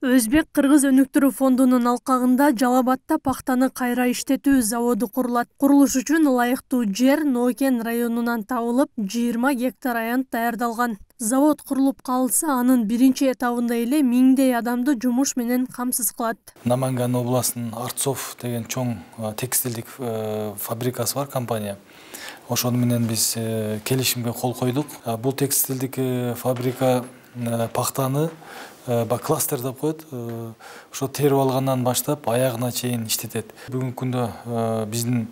Өзбек-Кыргыз өнүктүрүү фондунун алкагында Жалал Абадта пахтаны кайра иштетүү заводу курулат. Курулуш үчүн ылайыктуу жер Нокен районунан табылып, 20 гектар аянт даярдалган. Завод курулуп калса, анын биринчи этабында эле миңдей адамды жумуш менен камсыз кылат. Наманган областынын Арцов деген чоң текстилдик фабрикасы бар компания. Ошону менен биз келишимге кол койдук. Бул текстилдик фабрика пахтаны кластер деп коет. Ошо терип алгандан баштап аягына чейин иштетет. Бүгүнкү күндө биздин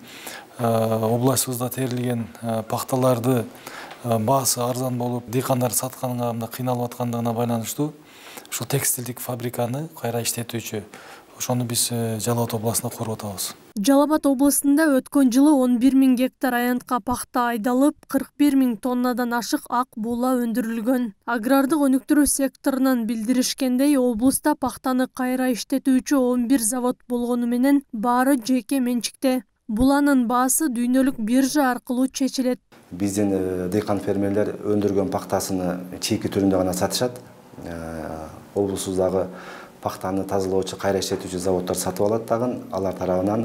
областыбызда терилген пахталарды баасы арзан болуп, дыйкандар сатканга кыйналып аткандыгына байланыштуу ушул текстилдик фабриканы кайра иштетүүчү. Ошону биз Жалал Абад областында куруп атабыз. Жалал Абад областында өткөн жылы 11 000 гектар аянтка пахта айдалып, 41 000 тоннадан ашык ак буула өндүрүлгөн. Агрардык өнүктүрүү секторунан билдиришкендей, облуста пахтаны кайра иштетүүчү 11 завод болгону менен баары жеке менчикте. Буланын баасы дүйнөлүк биржа аркылуу чечилет. Биздин дыйкан фермерлер өндүргөн пахтасыны чийки түрүндө гана сатышат. Облусубуздагы пахтаны тазалоочу, кайра иштетүүчү заводдор сатып алат дагы. Алар тарабынан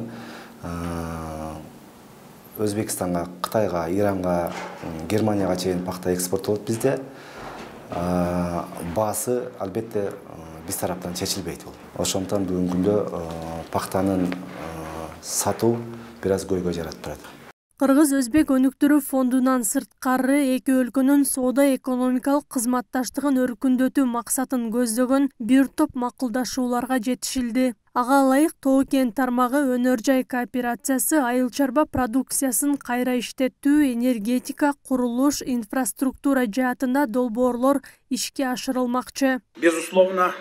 Өзбекстанга, Кытайга, Иранга, Германияга чейин пахта экспорттолот бизде. Баасы албетте биз тараптан чечилбейт бул. Ошондуктан бүгүнкү күндө пахтанын сатуу бир аз көйгөй жаратып турат. Кыргыз-Өзбек өнүктүрүү фондунан сырткары эки өлкөнүн соода-экономикалык кызматташтыгын өркүндөтүү максатын көздөгөн бир топ макулдашууларга жетишилди. Ага ылайык Тоо-Кен тармагы өнөр-жай кооперациясы айыл чарба продукциясын кайра иштетүү, энергетика, курулуш, инфраструктура жаатында долбоорлор ишке ашырылмакчы. Безусловно,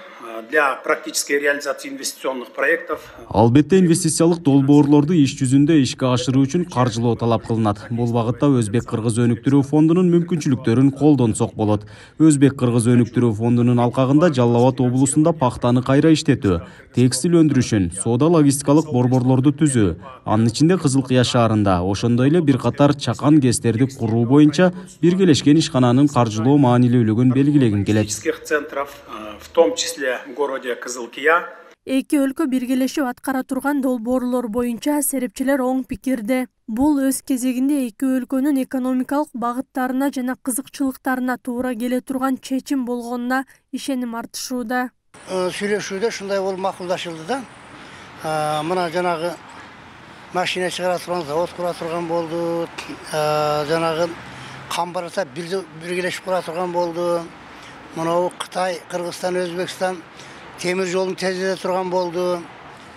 для практической реализации инвестиционных проектов. Албетте инвестициялык долбоорлорду иш жүзүндө ишке ашыруу үчүн каржылоо талап кылынат. Бул багытта Өзбек-Кыргыз өнүктүрүү фондунун мүмкүнчүлүктөрүн колдонсок болот. Өзбек-Кыргыз өнүктүрүү фондунун алкагында Жалал Абад облусунда пахтаны кайра иштетүү, текстил өндүрүшүн, соода-логистикалык борборлорду түзүү, анын ичинде Кызыл Кыя шаарында, ошондой эле бир катар чакан ГЭСтерди куруу боюнча биргелешкен ишкананын каржылоо маанилүүлүгүн белгилегим келет. В том числе в городе Кызыл Кыя. Эки өлкө биргелешип аткара турган долбоорлор боюнча серепчилер оң пикирде. Бул өз кезегинде эки өлкөнүн экономикалык багыттарына жана кызыкчылыктарына туура келе турган чечим болгонуна ишеним артышууда. Сүйлөшүүдө ушундай болуп макулдашылды да. Мына жанагы машина чыгара турган завод кура турган болду. Жанагы камбарата биргелешип кура турган болду. Мына Кытай, Кыргызстан, Өзбекстан темир жолун тездете турган болду.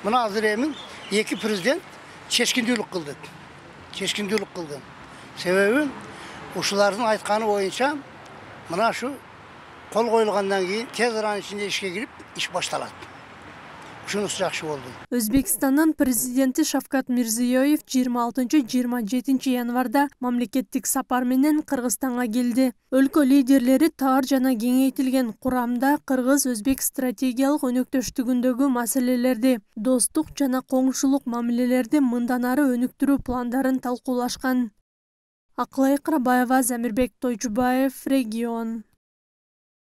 Мына азыр эми эки президент чечкиндүүлүк кылды. Себеби ушулардын айтканы боюнча мына ушу кол коюлгандан кийин тез аранын ичинде ишке кирип иш башталат. Ушунусу жакшы болду. Өзбекстандын президенти Шавкат Мирзиёев 26-27 январда мамлекеттик сапар менен Кыргызстанга келди. Өлкө лидерлери тар жана кеңейтилген курамда Кыргыз-Өзбек стратегиялык өнөктөштүгүндөгү маселелерди, достук жана коңшулук мамилелерди мындан ары өнүктүрүү пландарын талкуулашкан. Акылай Кырабаева, Замирбек Тойчубаев, Регион.